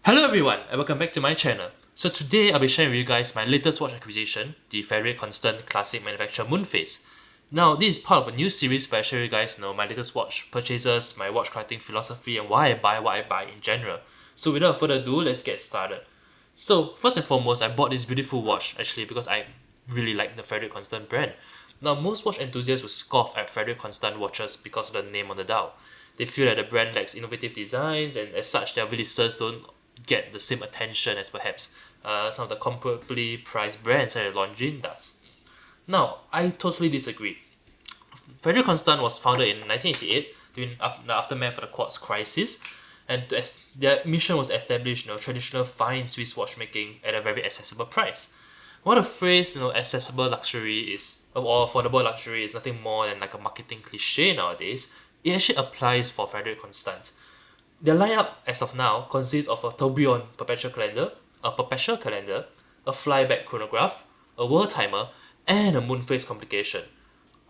Hello everyone and welcome back to my channel. So today I'll be sharing with you guys my latest watch acquisition, the Frederique Constant Classic manufacturer Moonphase. Now this is part of a new series where I share you guys my latest watch purchases, my watch collecting philosophy and why I buy what I buy in general. So without further ado, let's get started. So first and foremost, I bought this beautiful watch actually because I really like the Frederique Constant brand. Now most watch enthusiasts will scoff at Frederique Constant watches because of the name on the dial. They feel that the brand lacks innovative designs and as such their releases don't get the same attention as perhaps some of the comparably priced brands such as Longines does. Now, I totally disagree. Frederique Constant was founded in 1988 during the aftermath of the quartz crisis, and their mission was to establish traditional fine Swiss watchmaking at a very accessible price. What the phrase accessible luxury is or affordable luxury is nothing more than like a marketing cliche nowadays. It actually applies for Frederique Constant. Their lineup as of now consists of a tourbillon perpetual calendar, a perpetual calendar, a flyback chronograph, a world timer, and a Moonphase complication.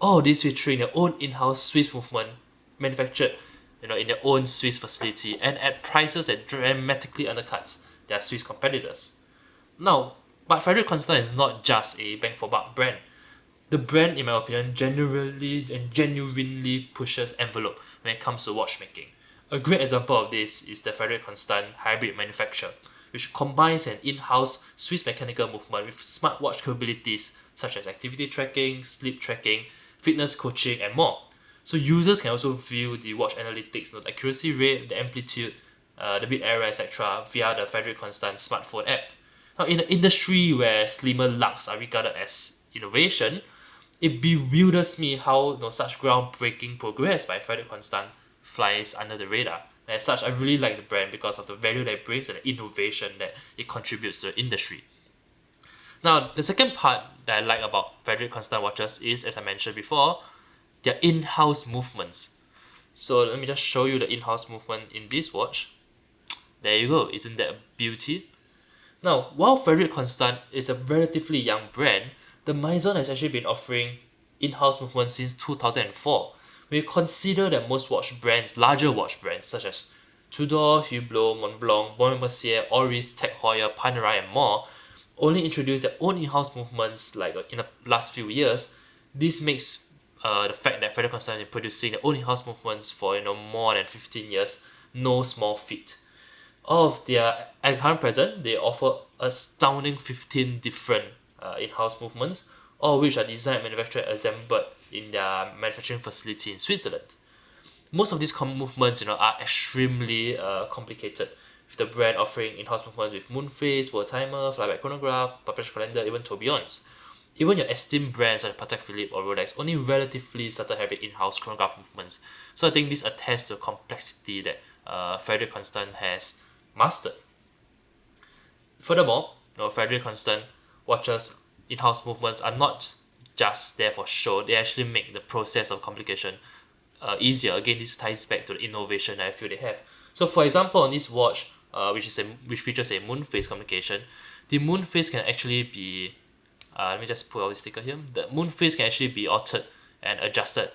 All these featuring their own in-house Swiss movement, manufactured in their own Swiss facility and at prices that dramatically undercuts their Swiss competitors. Now, but Frederique Constant is not just a bang for buck brand. The brand, in my opinion, generally and genuinely pushes envelope when it comes to watchmaking. A great example of this is the Frederique Constant hybrid manufacture, which combines an in-house Swiss mechanical movement with smartwatch capabilities such as activity tracking, sleep tracking, fitness coaching, and more. So users can also view the watch analytics, the accuracy rate, the amplitude, the bit error, etc. via the Frederique Constant smartphone app. Now, in an industry where slimmer lugs are regarded as innovation, it bewilders me how such groundbreaking progress by Frederique Constant flies under the radar. And as such, I really like the brand because of the value that it brings and the innovation that it contributes to the industry. Now, the second part that I like about Frederique Constant watches is, as I mentioned before, their in-house movements. So let me just show you the in-house movement in this watch. There you go, isn't that a beauty? Now, while Frederique Constant is a relatively young brand, the Maison has actually been offering in-house movements since 2004. When you consider that most watch brands, larger watch brands such as Tudor, Hublot, Montblanc, Baume & Mercier, Oris, Tag Heuer, Panerai and more, only introduced their own in-house movements like in the last few years. This makes the fact that Frederique Constant is producing their own in-house movements for more than 15 years no small feat. All of their at current present, they offer astounding 15 different in-house movements, all of which are designed, manufactured, and assembled in their manufacturing facility in Switzerland. Most of these movements, are extremely complicated, with the brand offering in-house movements with Moonphase, world timer, flyback chronograph, perpetual calendar, even tourbillons. Even your esteemed brands like Patek Philippe or Rolex only relatively started having in-house chronograph movements. So I think this attests to the complexity that Frederique Constant has mastered. Furthermore, Frederique Constant watches in-house movements are not just there for show. They actually make the process of complication easier. Again, this ties back to the innovation that I feel they have. So for example, on this watch, which features a Moonphase communication, the Moonphase can actually be let me just pull out the sticker here. The Moonphase can actually be altered and adjusted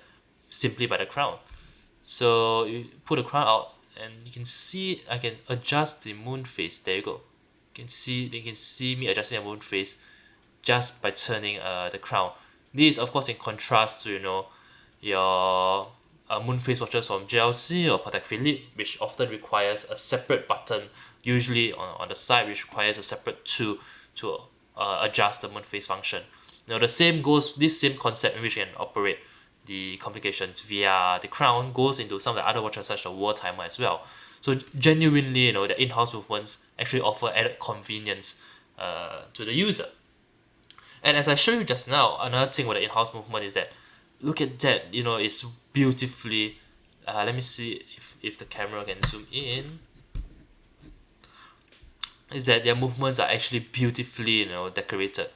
simply by the crown. So you pull the crown out and you can see I can adjust the Moonphase. There you go. They can see me adjusting the Moonphase just by turning the crown. This is of course in contrast to your Moonphase watches from JLC or Patek Philippe, which often requires a separate button, usually on the side, which requires a separate tool to adjust the Moonphase function. This same concept in which you can operate the complications via the crown goes into some of the other watches such as the world timer as well. So genuinely, the in-house movements actually offer added convenience to the user. And as I showed you just now, another thing with the in-house movement is that look at that, it's beautifully let me see if the camera can zoom in, is that their movements are actually beautifully decorated.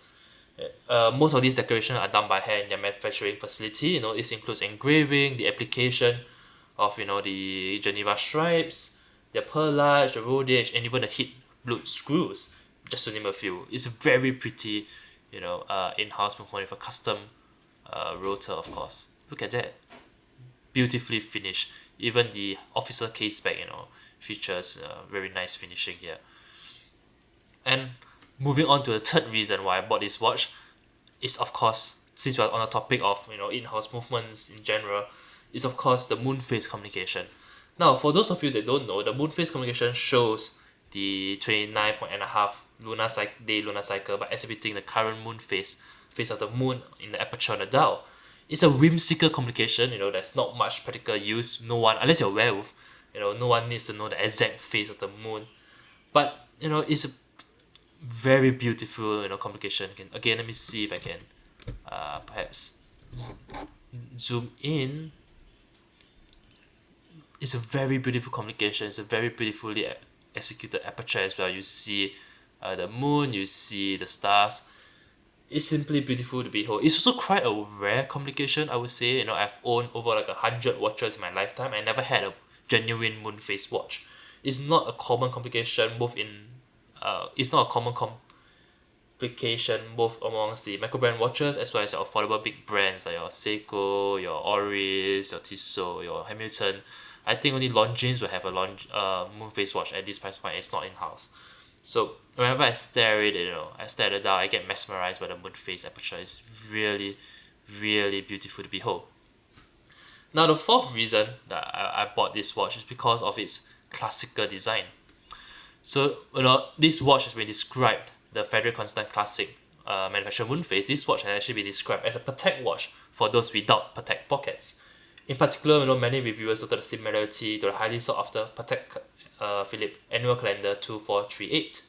Most of these decorations are done by hand in their manufacturing facility. This includes engraving, the application of the Geneva stripes, the perlage, the rodage, and even the heat blued screws, just to name a few. It's a very pretty in-house movement with a custom rotor, of course. Look at that, beautifully finished. Even the officer case back, features very nice finishing here. And moving on to the third reason why I bought this watch is, of course, since we're on the topic of in-house movements in general, is of course the Moonphase communication. Now, for those of you that don't know, the Moonphase communication shows the 29.5 day lunar cycle by exhibiting the current moon phase of the moon in the aperture on the dial. It's a whimsical communication. There's not much practical use. No one, unless you're a werewolf, no one needs to know the exact phase of the moon. But it's a very beautiful communication. Again, let me see if I can perhaps zoom in. It's a very beautiful communication. It's a very beautifully executed aperture as well. You see the moon, you see the stars. It's simply beautiful to behold. It's also quite a rare communication, I would say. I've owned over like 100 watches in my lifetime. I never had a genuine Moonphase watch. It's not a common complication it's not a common complication both amongst the micro brand watches as well as your affordable big brands like your Seiko, your Oris, your Tissot, your Hamilton. I think only Longines will have a Moonphase watch at this price point. It's not in-house. So whenever I stare at it, I stare at the dial, I get mesmerized by the Moonphase aperture. It's really, really beautiful to behold. Now, the fourth reason that I bought this watch is because of its classical design. So, this watch has been described, the Frederique Constant Classic manufacturer Moonphase. This watch has actually been described as a Patek watch for those without Patek pockets. In particular, many reviewers noted the similarity to the highly sought after Patek Philippe annual calendar 2438.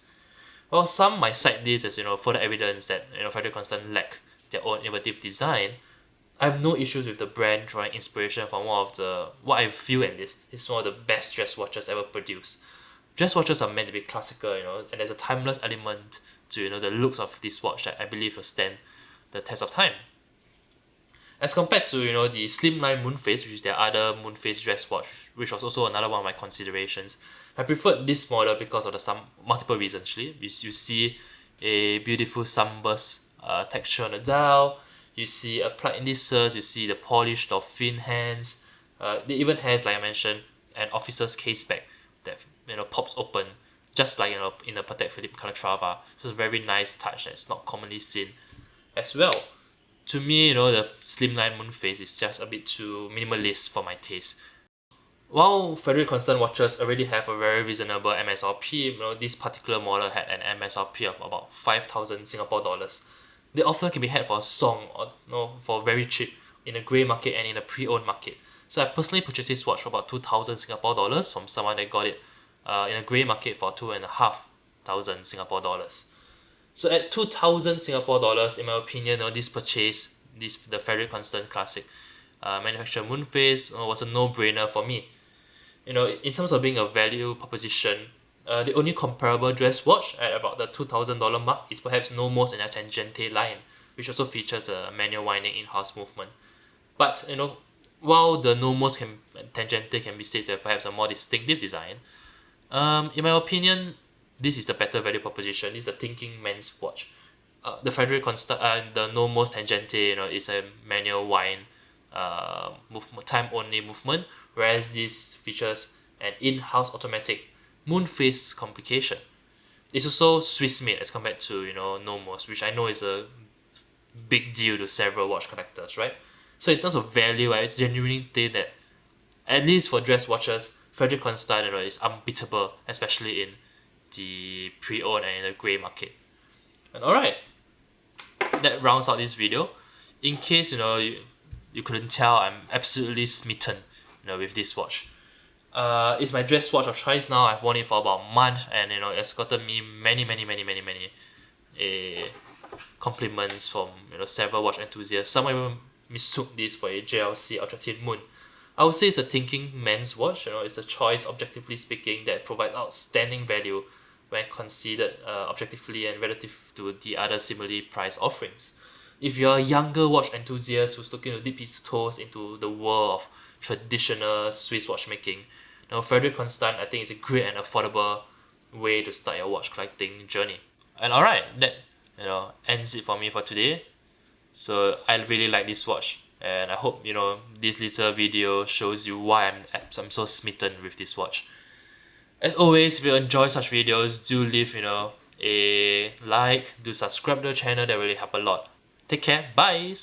While some might cite this as further evidence that Frederique Constant lack their own innovative design, I have no issues with the brand drawing inspiration from what I feel at least is one of the best dress watches ever produced. Dress watches are meant to be classical, and there's a timeless element to the looks of this watch that I believe will stand the test of time. As compared to the slimline Moonphase, which is their other Moonphase dress watch, which was also another one of my considerations, I preferred this model because of the multiple reasons. Actually, you see a beautiful sunburst texture on the dial. You see applied indices. You see the polished dolphin hands. It even has, like I mentioned, an officer's case back that pops open, just like in the Patek Philippe Calatrava. So it's a very nice touch that's not commonly seen as well. To me, the slimline Moonphase is just a bit too minimalist for my taste. While Frederique Constant watches already have a very reasonable MSRP, this particular model had an MSRP of about 5,000 Singapore dollars. They often can be had for a song or for very cheap in the grey market and in the pre-owned market. So I personally purchased this watch for about 2,000 Singapore dollars from someone that got it in a grey market for 2,500 Singapore dollars. So at 2,000 Singapore dollars, in my opinion, this purchase, the Frederique Constant Classic manufacturer Moonphase was a no-brainer for me. In terms of being a value proposition, the only comparable dress watch at about the $2,000 mark is perhaps Nomos in their Tangente line, which also features a manual winding in-house movement. But while the Nomos Tangente can be said to have perhaps a more distinctive design, in my opinion, this is the better value proposition. This is a thinking man's watch. The Frederique Constant, the Nomos Tangente, is a manual wind, time only movement, whereas this features an in-house automatic Moonphase complication. It's also Swiss made as compared to Nomos, which I know is a big deal to several watch collectors, right? So in terms of value, I genuinely think that at least for dress watches, Frederique Constant is unbeatable, especially in the pre-owned and in the grey market. And alright, that rounds out this video. In case you couldn't tell, I'm absolutely smitten with this watch. It's my dress watch of choice now. I've worn it for about a month, and it's gotten me many compliments from several watch enthusiasts. Some even mistook this for a JLC Ultra Thin Moon. I would say it's a thinking man's watch. It's a choice, objectively speaking, that provides outstanding value when considered objectively and relative to the other similarly priced offerings. If you're a younger watch enthusiast who's looking to dip his toes into the world of traditional Swiss watchmaking, Frederique Constant, I think, is a great and affordable way to start your watch collecting journey. And alright, that ends it for me for today. So I really like this watch, and I hope this little video shows you why I'm so smitten with this watch. As always, if you enjoy such videos, do leave a like, do subscribe to the channel, that really help a lot. Take care, bye!